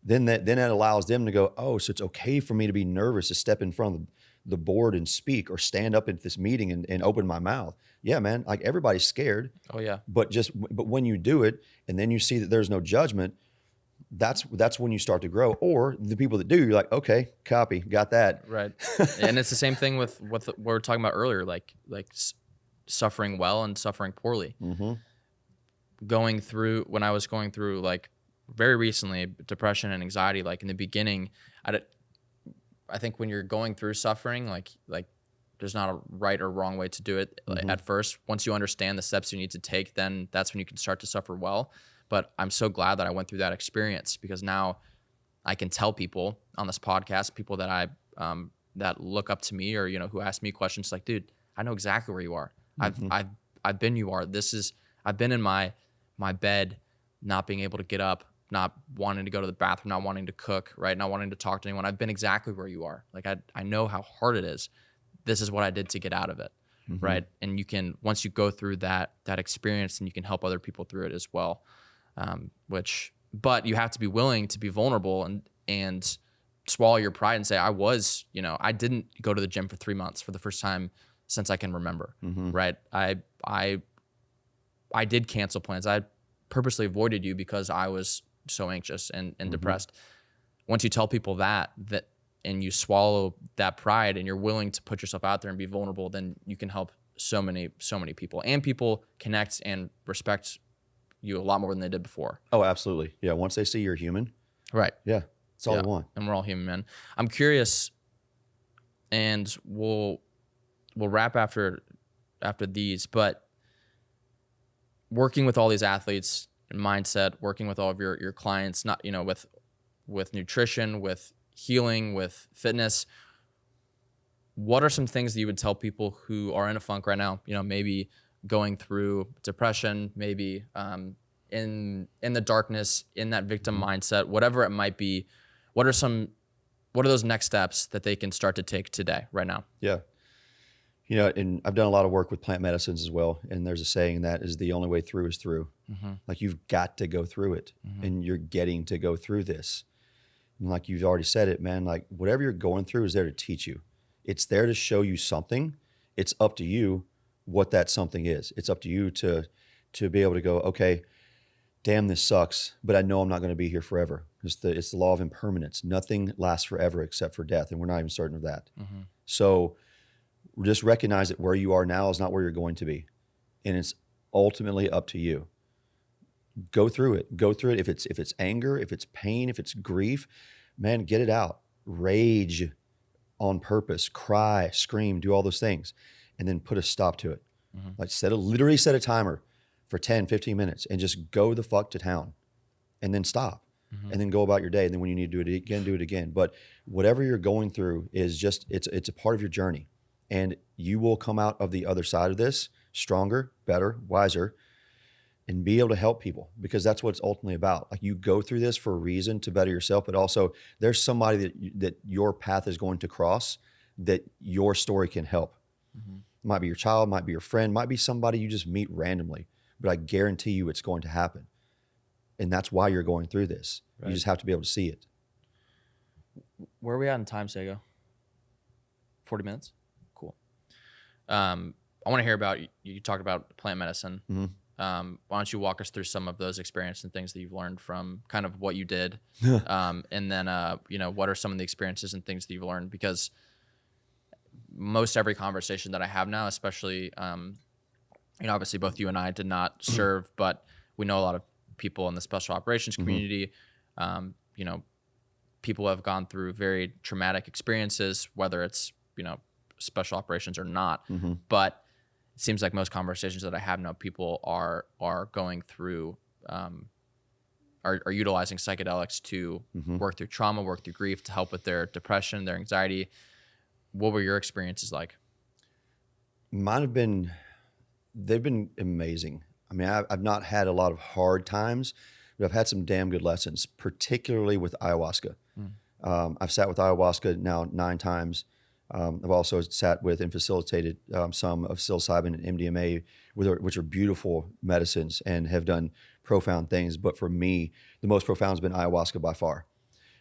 Then that allows them to go, oh, so it's okay for me to be nervous to step in front of the board and speak, or stand up at this meeting and open my mouth. Yeah, man. Like, everybody's scared. Oh yeah. But when you do it, and then you see that there's no judgment, that's when you start to grow. Or the people that do, you're like, okay, copy, got that. Right. And it's the same thing with what we were talking about earlier, like suffering well and suffering poorly. When I was going through, like, very recently, depression and anxiety, like in the beginning, I think when you're going through suffering, like there's not a right or wrong way to do it at first. Once you understand the steps you need to take, then that's when you can start to suffer well. But I'm so glad that I went through that experience, because now I can tell people on this podcast, people that that look up to me, or, you know, who ask me questions, like, dude, I know exactly where you are. I've been I've been in my bed, not being able to get up, not wanting to go to the bathroom, not wanting to cook, right? Not wanting to talk to anyone. I've been exactly where you are. Like, I know how hard it is. This is what I did to get out of it, right? And you can, once you go through that experience, then you can help other people through it as well. But you have to be willing to be vulnerable and swallow your pride and say, I didn't go to the gym for 3 months for the first time since I can remember, right? I did cancel plans. I purposely avoided you because I was so anxious and depressed. Once you tell people that and you swallow that pride, and you're willing to put yourself out there and be vulnerable, then you can help so many people, and people connect and respect you a lot more than they did before. Oh, absolutely. Yeah. Once they see you're human. Right. Yeah. That's all they want. And we're all human, man. I'm curious, and we'll wrap after these, but working with all these athletes and mindset, working with all of your clients, not, you know, with nutrition, with healing, with fitness, what are some things that you would tell people who are in a funk right now? You know, maybe going through depression, maybe in the darkness, in that victim mindset, whatever it might be. What are those next steps that they can start to take today, right now? Yeah. You know, and I've done a lot of work with plant medicines as well. And there's a saying that is, the only way through is through. Like, you've got to go through it, and you're getting to go through this. And like you've already said it, man, like, whatever you're going through is there to teach you. It's there to show you something. It's up to you what that something is. It's up to you to be able to go, okay, damn, this sucks, but I know I'm not going to be here forever. It's the law of impermanence. Nothing lasts forever except for death. And we're not even certain of that. So just recognize that where you are now is not where you're going to be. And it's ultimately up to you. Go through it. Go through it. If it's anger, if it's pain, if it's grief, man, get it out. Rage on purpose, cry, scream, do all those things, and then put a stop to it. Like literally set a timer for 10, 15 minutes and just go the fuck to town and then stop and then go about your day. And then when you need to do it again. But whatever you're going through is just, it's a part of your journey, and you will come out of the other side of this stronger, better, wiser, and be able to help people, because that's what it's ultimately about. Like, you go through this for a reason to better yourself, but also there's somebody that your path is going to cross that your story can help. Might be your child, might be your friend, might be somebody you just meet randomly, but I guarantee you it's going to happen. And that's why you're going through this. Right. You just have to be able to see it. Where are we at in time, Sego? 40 minutes? Cool. I want to hear about, you talked about plant medicine. Why don't you walk us through some of those experiences and things that you've learned from kind of what you did, and then what are some of the experiences and things that you've learned? Because most every conversation that I have now, especially, obviously both you and I did not serve, but we know a lot of people in the special operations community. People have gone through very traumatic experiences, whether it's special operations or not, but it seems like most conversations that I have now, people are going through, are utilizing psychedelics to work through trauma, work through grief, to help with their depression, their anxiety. What were your experiences like? They've been amazing. I mean, I've not had a lot of hard times, but I've had some damn good lessons, particularly with ayahuasca. I've sat with ayahuasca now 9 times. I've also sat with and facilitated some of psilocybin and MDMA, which are beautiful medicines and have done profound things. But for me, the most profound has been ayahuasca by far,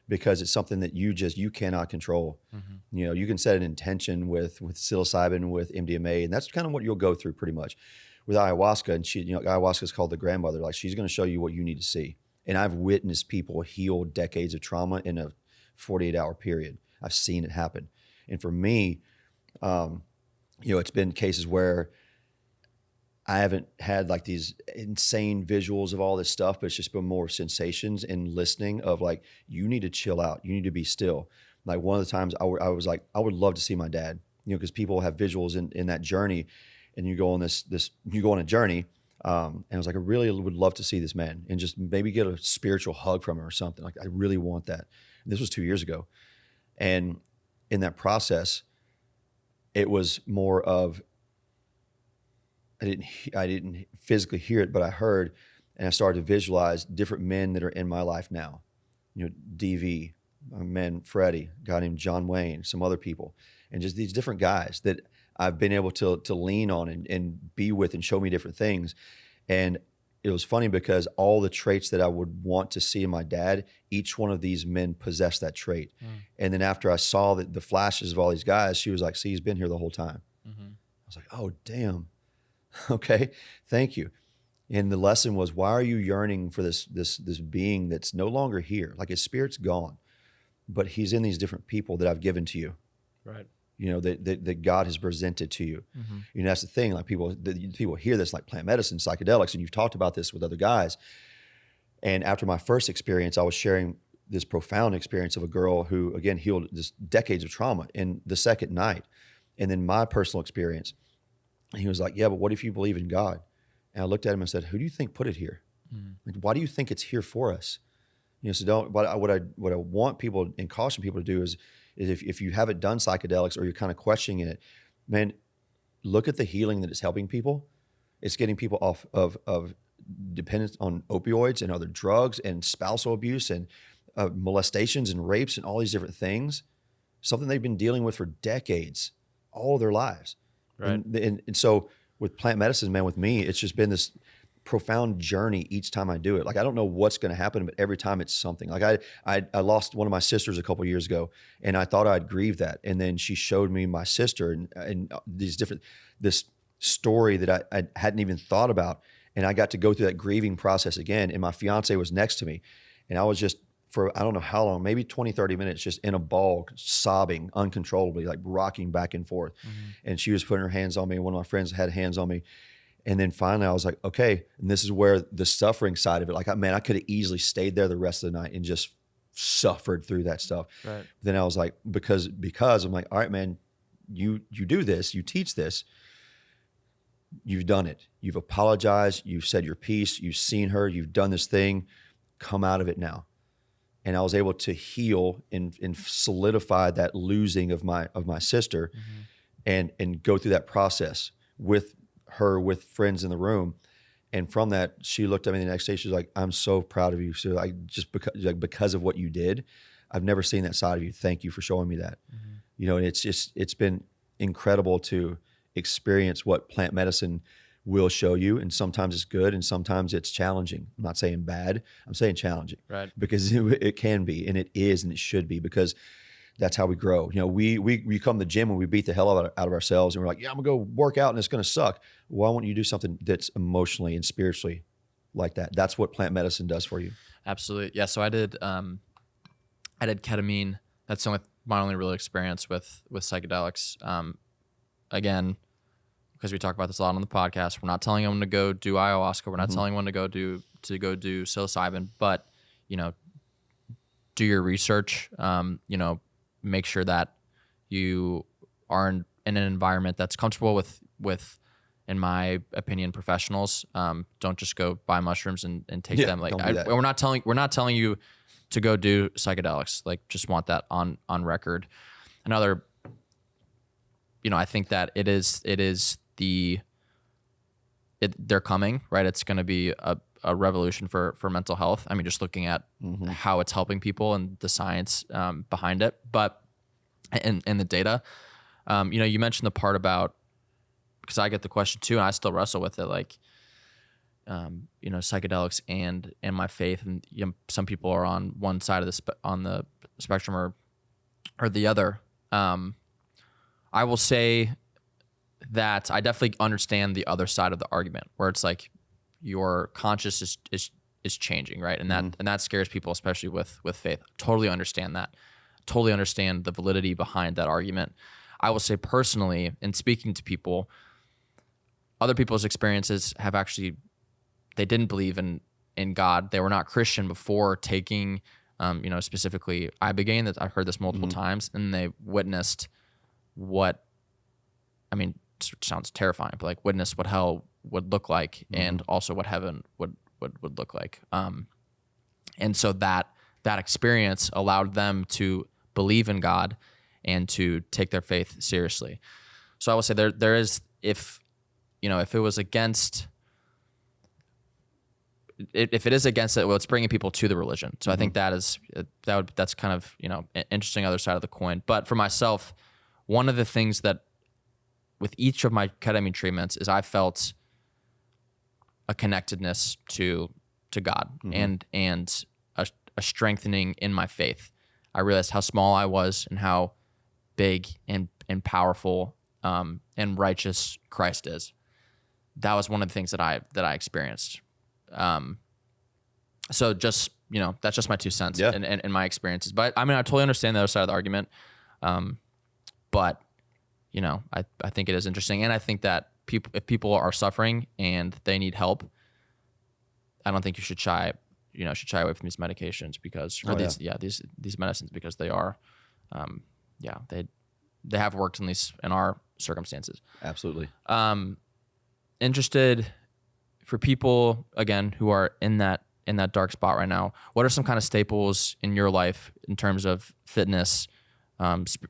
because it's something that you cannot control. You can set an intention with psilocybin, with MDMA, and that's kind of what you'll go through pretty much with ayahuasca. And ayahuasca is called the grandmother. Like, she's going to show you what you need to see. And I've witnessed people heal decades of trauma in a 48-hour period. I've seen it happen. And for me, it's been cases where I haven't had like these insane visuals of all this stuff, but it's just been more sensations and listening of like, you need to chill out. You need to be still. Like, one of the times I was like, I would love to see my dad, because people have visuals in that journey, and you go on you go on a journey. And I was like, I really would love to see this man and just maybe get a spiritual hug from him or something. Like, I really want that. And this was 2 years ago. And in that process, it was more of, I didn't physically hear it, but I heard, and I started to visualize different men that are in my life now. DV, my man Freddie, a guy named John Wayne, some other people, and just these different guys that I've been able to lean on and be with and show me different things. And it was funny because all the traits that I would want to see in my dad, each one of these men possessed that trait. And then after I saw the flashes of all these guys, she was like, see, he's been here the whole time. I was like, oh, damn. Okay, thank you. And the lesson was, why are you yearning for this being that's no longer here? Like, his spirit's gone, but he's in these different people that I've given to you. Right. That God has presented to you. That's the thing. Like, people hear this, like plant medicine, psychedelics, and you've talked about this with other guys. And after my first experience, I was sharing this profound experience of a girl who, again, healed this decades of trauma in the second night. And then my personal experience. And he was like, yeah, but what if you believe in God? And I looked at him and said, who do you think put it here? Like, why do you think it's here for us? So what I want people and caution people to do is if you haven't done psychedelics or you're kind of questioning it, man, look at the healing that it's helping people. It's getting people off of dependence on opioids and other drugs and spousal abuse and molestations and rapes and all these different things, something they've been dealing with for decades, all their lives. Right. And so with plant medicine, man, with me, it's just been this profound journey each time I do it. Like, I don't know what's going to happen, but every time it's something. Like, I lost one of my sisters a couple of years ago, and I thought I'd grieve that. And then she showed me my sister and this story that I hadn't even thought about. And I got to go through that grieving process again. And my fiance was next to me, and I was just, for I don't know how long, maybe 20, 30 minutes, just in a ball, sobbing uncontrollably, like rocking back and forth. And she was putting her hands on me, and one of my friends had hands on me. And then finally I was like, okay, and this is where the suffering side of it, like, man, I could have easily stayed there the rest of the night and just suffered through that stuff. Right. Then I was like, because I'm like, all right, man, you do this, you teach this, you've done it. You've apologized, you've said your piece, you've seen her, you've done this thing, come out of it now. And I was able to heal and solidify that losing of my sister, and go through that process with her, with friends in the room. And from that, she looked at me the next day. She was like, "I'm so proud of you. So I just because of what you did, I've never seen that side of you. Thank you for showing me that." You know, and it's been incredible to experience what plant medicine will show you. And sometimes it's good and sometimes it's challenging. I'm not saying bad. I'm saying challenging. Right. Because it can be, and it is, and it should be, because that's how we grow. You know, we come to the gym and we beat the hell out of ourselves and we're like, yeah, I'm gonna go work out and it's gonna suck. Why won't you do something that's emotionally and spiritually like that? That's what plant medicine does for you. Absolutely. Yeah. So I did ketamine. That's my only real experience with psychedelics. Again, because we talk about this a lot on the podcast, we're not telling anyone to go do ayahuasca. We're not telling anyone to go do psilocybin, but, you know, do your research. You know, make sure that you are in an environment that's comfortable with, in my opinion, professionals. Don't just go buy mushrooms and take them. Like, we're not telling you to go do psychedelics. Like, just want that on record. Another, you know, I think that they're coming, right? It's going to be a revolution for mental health. I mean, just looking at how it's helping people and the science behind it, but and the data. You know, you mentioned the part about, because I get the question too, and I still wrestle with it, like, you know, psychedelics and my faith, and you know, some people are on one side of the spectrum or the other. I will say that I definitely understand the other side of the argument, where it's like your conscious is changing, right? And that scares people, especially with faith. Totally understand that. Totally understand the validity behind that argument. I will say personally, in speaking to people, other people's experiences have actually, they didn't believe in God. They were not Christian before taking, you know, specifically Ibogaine. That I've heard this multiple times, and they witnessed what, I mean, it sounds terrifying, but like witness what hell would look like, and also what heaven would look like. And so that experience allowed them to believe in God and to take their faith seriously. So I will say there is, if it was against, if it is against it, well, it's bringing people to the religion. So I think that's kind of, you know, an interesting other side of the coin. But for myself, one of the things that with each of my ketamine treatments is I felt a connectedness to God and a strengthening in my faith. I realized how small I was and how big and powerful and righteous Christ is. That was one of the things that I experienced. So just, you know, that's just my 2 cents in my experiences. But I mean, I totally understand the other side of the argument. But you know, I think it is interesting, and I think that if people are suffering and they need help, I don't think you should shy away from these medications because these medicines, because they are, they have worked in our circumstances. Absolutely. Interested for people again who are in that dark spot right now. What are some kind of staples in your life in terms of fitness?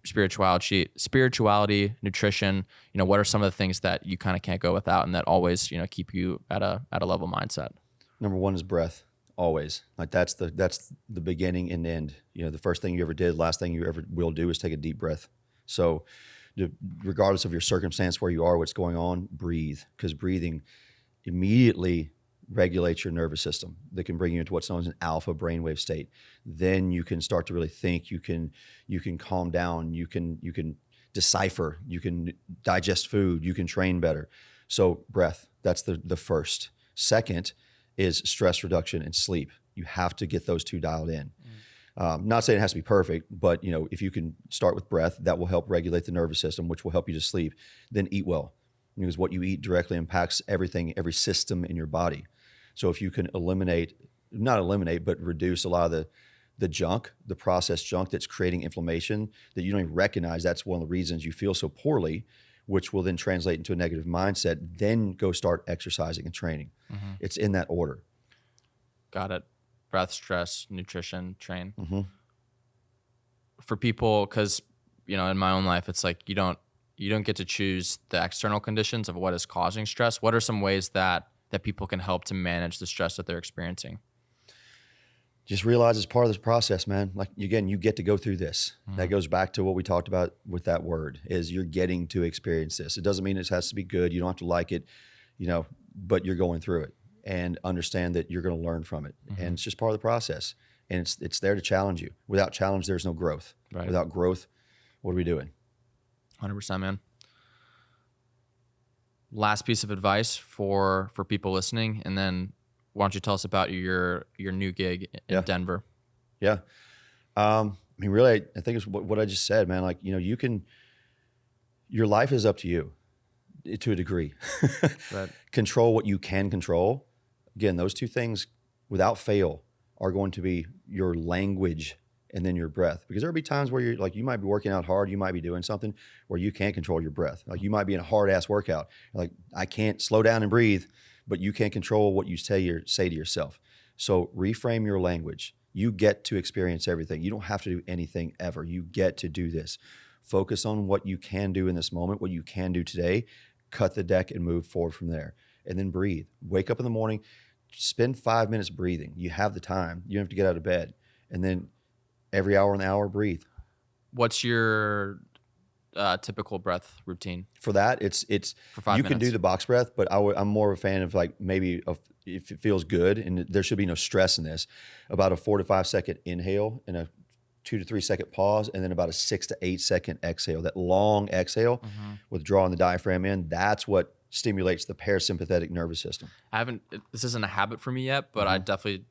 Spirituality, nutrition, you know, what are some of the things that you kind of can't go without and that always, you know, keep you at a level mindset? Number one is breath. Always. Like that's the beginning and end. You know, the first thing you ever did, last thing you ever will do is take a deep breath. So regardless of your circumstance, where you are, what's going on, breathe, because breathing immediately regulates your nervous system. That can bring you into what's known as an alpha brainwave state. Then you can start to really think. You can calm down. You can decipher. You can digest food. You can train better. So breath. That's the first. Second is stress reduction and sleep. You have to get those two dialed in. Not saying it has to be perfect, but you know, if you can start with breath, that will help regulate the nervous system, which will help you to sleep. Then eat well. because what you eat directly impacts everything, every system in your body. So if you can not eliminate, but reduce a lot of the junk, the processed junk that's creating inflammation that you don't even recognize, that's one of the reasons you feel so poorly, which will then translate into a negative mindset, then go start exercising and training. It's in that order. Got it. Breath, stress, nutrition, train. For people, because, in my own life, it's like you don't get to choose the external conditions of what is causing stress. What are some ways that people can help to manage the stress that they're experiencing? Just realize it's part of this process, man. Like, again, you get to go through this. That goes back to what we talked about with that word, is you're getting to experience this. It doesn't mean it has to be good. You don't have to like it, but you're going through it, and understand that you're going to learn from it. And it's just part of the process. And it's there to challenge you. Without challenge, there's no growth. Right. Without growth, what are we doing? 100%, man. Last piece of advice for people listening, and then why don't you tell us about your new gig in Denver? Yeah. Really, I think it's what I just said, man. Like, your life is up to you to a degree. Right. Control what you can control. Again, those two things without fail are going to be your language and then your breath. Because there'll be times where you might be working out hard, you might be doing something where you can't control your breath. Like, you might be in a hard ass workout. Like, I can't slow down and breathe, but you can't control what you say to yourself. So reframe your language. You get to experience everything. You don't have to do anything ever. You get to do this. Focus on what you can do in this moment, what you can do today. Cut the deck and move forward from there. And then breathe. Wake up in the morning, spend 5 minutes breathing. You have the time. You don't have to get out of bed. And then every hour and hour, breathe. What's your typical breath routine? For that, it's for 5 minutes. You can do the box breath, but I'm more of a fan of, like, maybe if it feels good and there should be no stress in this, about a 4 to 5 second inhale and a 2 to 3 second pause, and then about a 6 to 8 second exhale. That long exhale with drawing the diaphragm in, that's what stimulates the parasympathetic nervous system. This isn't a habit for me yet, but I definitely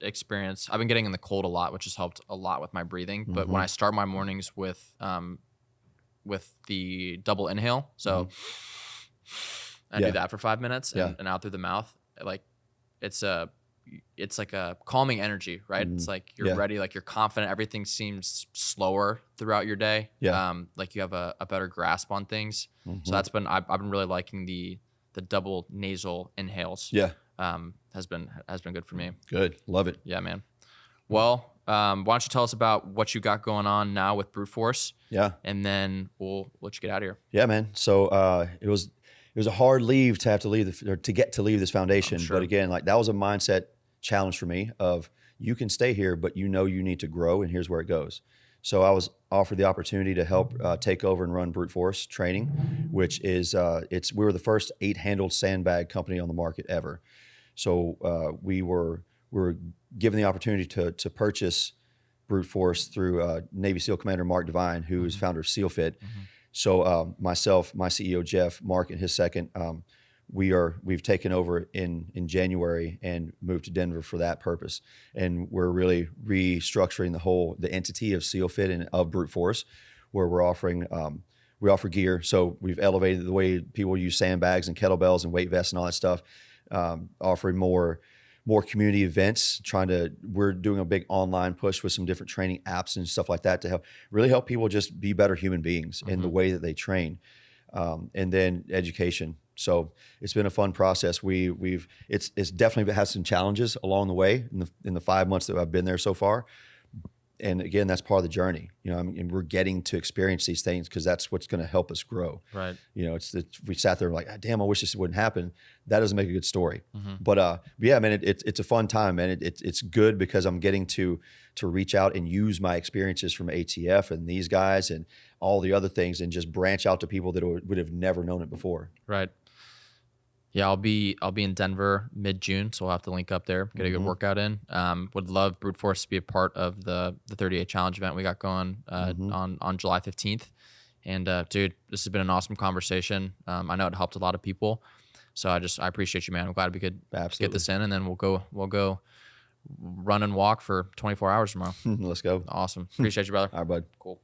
I've been getting in the cold a lot, which has helped a lot with my breathing. But when I start my mornings with the double inhale, so I do that for 5 minutes and out through the mouth, like it's like a calming energy, right? It's like you're ready, like you're confident. Everything seems slower throughout your day. Like you have a better grasp on things. So I've been really liking the double nasal inhales. Has been good for me. Good. Love it. Yeah, man. Well, why don't you tell us about what you got going on now with Brute Force? Yeah. And then we'll let you get out of here. Yeah, man. So it was a hard leave to have to leave to get to leave this foundation. Sure. But again, like, that was a mindset challenge for me of, you can stay here, but you need to grow, and here's where it goes. So I was offered the opportunity to help take over and run Brute Force training, which is we were the first 8-handled sandbag company on the market ever. So we were given the opportunity to purchase Brute Force through Navy SEAL Commander Mark Devine, who is founder of SEALFIT. So myself, my CEO Jeff, Mark, and his second, we've taken over in January and moved to Denver for that purpose. And we're really restructuring the entity of SEALFIT and of Brute Force, where we're offering we offer gear. So we've elevated the way people use sandbags and kettlebells and weight vests and all that stuff. Offering more community events. We're doing a big online push with some different training apps and stuff like that to help people just be better human beings in the way that they train. And then education. So it's been a fun process. It's definitely had some challenges along the way in the 5 months that I've been there so far. And again, that's part of the journey. And we're getting to experience these things because that's what's going to help us grow. Right. We sat there like, damn, I wish this wouldn't happen. That doesn't make a good story. But yeah, man, it's a fun time, man. It's good because I'm getting to reach out and use my experiences from ATF and these guys and all the other things, and just branch out to people that would have never known it before. Right. Yeah, I'll be in Denver mid-June, so we'll have to link up there, get a good workout in. Would love Brute Force to be a part of the 38 Challenge event we got going on July 15th. And dude, this has been an awesome conversation. I know it helped a lot of people, so I appreciate you, man. I'm glad we could get this in, and then we'll go run and walk for 24 hours tomorrow. Let's go. Awesome. Appreciate you, brother. All right, bud. Cool.